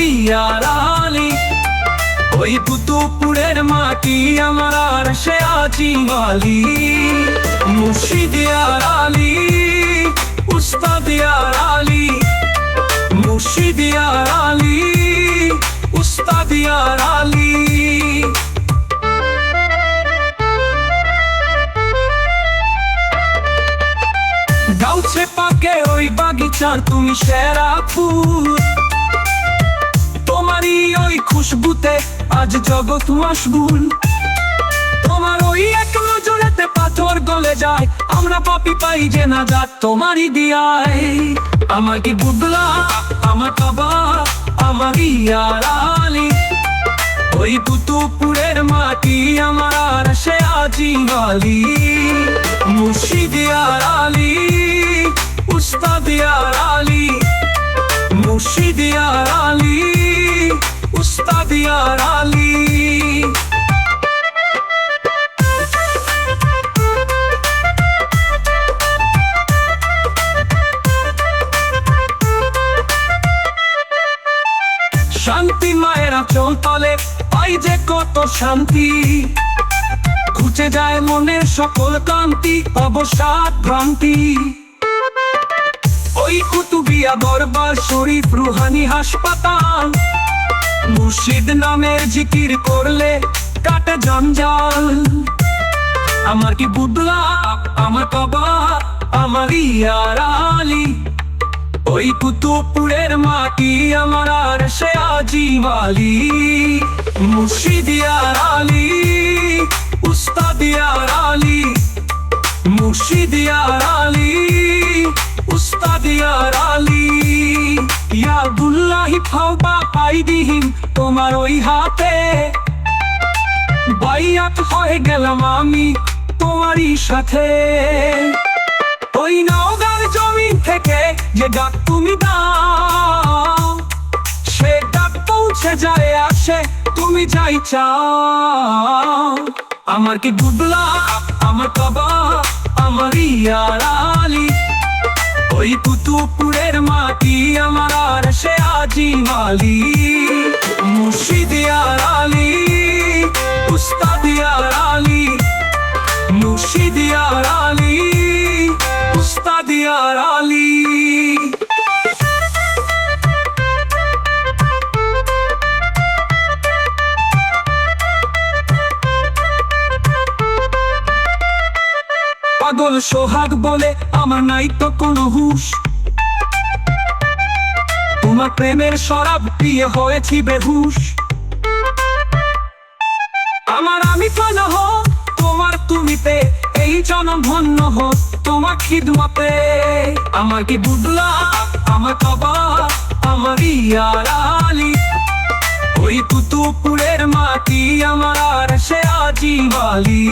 ইয়ার আলী। ওই কুতুবপুরের মাটি আমার আর সে আজি আলী। মুর্শিদ ইয়ার আলী, উস্তাদ ইয়ার আলী। মুর্শিদ ইয়ার আলী, উস্তাদ ইয়ার আলী। গাউছে পাকে ওই বাগিচার তুমি সেরা ফুল। তোমারই ওই খুশবুতে আজ জগৎ মশগুল। তোমার ওই এক নজরেতে পাথর গলে যায়, আমরা পাপি পাই যে না যাত তোমারই দিয়ায়। আমার কি বুদলা, আমার কাবা, আমার ইয়ার আলী। ওই কুতুবপুরের মাটি আমার আর সে আজি আলী। মুর্শিদ ইয়ার আলী, উস্তাদ ইয়ার আলী। মুর্শিদ ইয়ার আলী, উস্তাদ ইয়ার আলী। শান্তি মায়ের আঁচল তলে পাই যে কত শান্তি। ঘুচে যায় মনের সকল ক্লান্তি, অবসাদ ভ্রান্তি। ওই কুতুবিয়া দরবার শরীফ রুহানি হাসপাতাল। মুর্শিদ নামের জিকির করলে কাটে জঞ্জাল। আমার কি বুদলা, আমার কাবা, আমার ইয়ার আলী। ওই কুতুবপুরের মাটি আমার আর সে আজি আলী। মুর্শিদ ইয়ার আলী, উস্তাদ ইয়ার আলী। মুর্শিদ ইয়ার আলী, উস্তাদ ইয়ার আলী। ইয়া আব্দুল্লাহি ফাওবা আইদিহিম, তোমার ওই হাতে বাইয়াত হয়ে গেলাম আমি তোমারই সাথে। ওই নওগাঁর জমিন থেকে যে ডাক তুমি দাও, সে ডাক পৌঁছে যায় আসে তুমি যাই চাও। আমার কি বুদলা, আমার কাবা, আমার ইয়ার আলী। ওই কুতুবপুরের মাটি আমার আর সে আজি আলী। মুর্শিদ ইয়ার আলী, উস্তাদ ইয়ার আলী। মুর্শিদ ইয়ার আলী, উস্তাদ ইয়ার আলী। পাগল সোহাগ বলে আমার নাই তো কোনো হুঁশ। তোমার প্রেমের শরাব পিয়ে হয়েছি বেহুশ। আমার আমি পানা হোক তোমার তুমিতে, এই জনম ধন্য হোক তোমার খিদমতে। আমার কি বুদলা, আমার কাবা, আমার ইয়ার আলী। ওই কুতুবপুরের মাটি আমার আর সে আজি আলী।